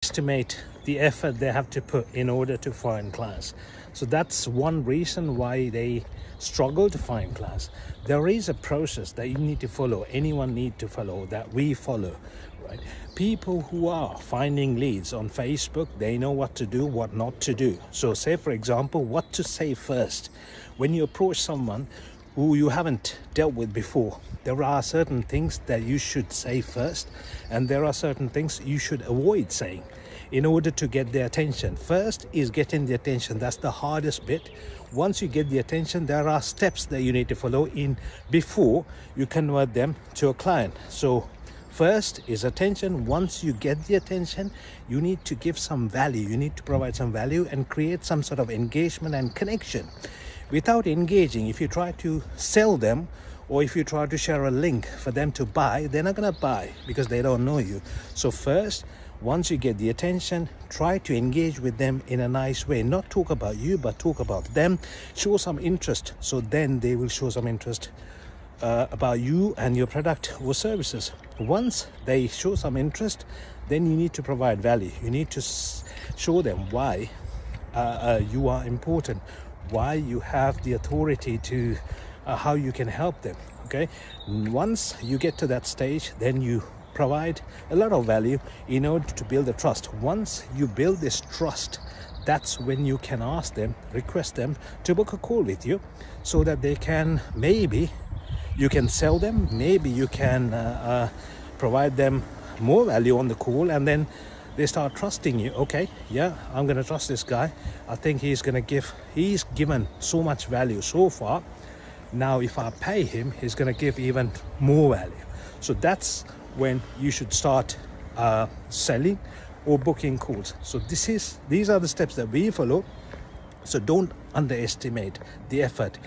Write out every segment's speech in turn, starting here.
estimate the effort they have to put in order to find clients. So that's one reason why they struggle to find clients. There is a process that you need to follow, anyone need to follow, that we follow, right? People who are finding leads on Facebook, they know what to do, what not to do. So say, for example, what to say first. When you approach someone who you haven't dealt with before, there are certain things that you should say first, and there are certain things you should avoid saying in order to get their attention. First is getting the attention. That's the hardest bit. Once you get the attention, there are steps that you need to follow in before you convert them to a client. So first is attention. Once you get the attention, you need to give some value. You need to provide some value and create some sort of engagement and connection. Without engaging, if you try to sell them, or if you try to share a link for them to buy, they're not going to buy because they don't know you. So first, once you get the attention, try to engage with them in a nice way. Not talk about you, but talk about them. Show some interest. So then they will show some interest about you and your product or services. Once they show some interest, then you need to provide value. You need to show them why you are important, why you have the authority to how you can help them. Okay, once you get to that stage, then you provide a lot of value in order to build the trust. Once you build this trust, that's when you can ask them, request them to book a call with you, so that they can, maybe you can sell them, maybe you can provide them more value on the call, and then they start trusting you. Okay, yeah, I'm gonna trust this guy. I think he's given so much value so far. Now if I pay him, he's gonna give even more value. So that's when you should start selling or booking calls. So these are the steps that we follow. So don't underestimate the effort.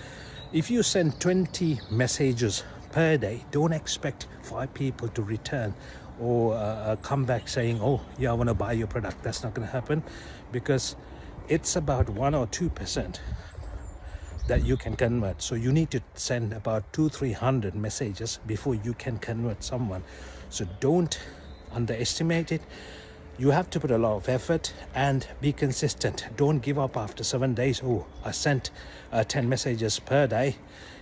If you send 20 messages per day, don't expect 5 people to return or come back saying, oh yeah, I want to buy your product. That's not going to happen, because it's about 1 or 2% that you can convert. So you need to send about 200-300 messages before you can convert someone. So don't underestimate it. You have to put a lot of effort and be consistent. Don't give up after 7 days. Oh, I sent 10 messages per day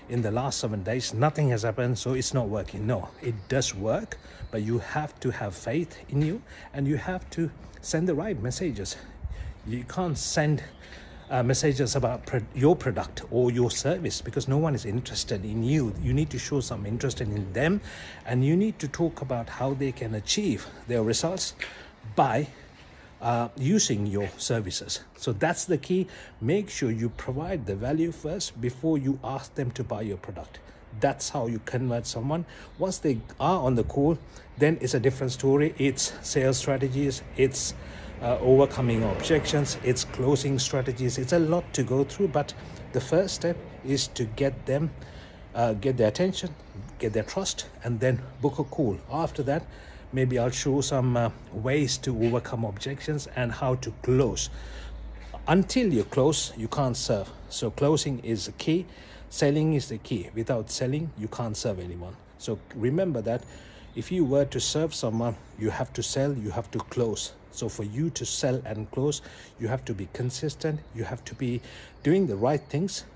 in the last 7 days. Nothing has happened, so it's not working. No, it does work, but you have to have faith in you, and you have to send the right messages. You can't send messages about your product or your service, because no one is interested in you. You need to show some interest in them, and you need to talk about how they can achieve their results by using your services. So that's the key. Make sure you provide the value first before you ask them to buy your product. That's how you convert someone. Once they are on the call, then it's a different story. It's sales strategies, it's overcoming objections, it's closing strategies. It's a lot to go through, but the first step is to get them, get their attention, get their trust, and then book a call. After that, maybe I'll show some ways to overcome objections and how to close. Until you close, you can't serve. So closing is the key. Selling is the key. Without selling, you can't serve anyone. So remember that if you were to serve someone, you have to sell, you have to close. So for you to sell and close, you have to be consistent. You have to be doing the right things.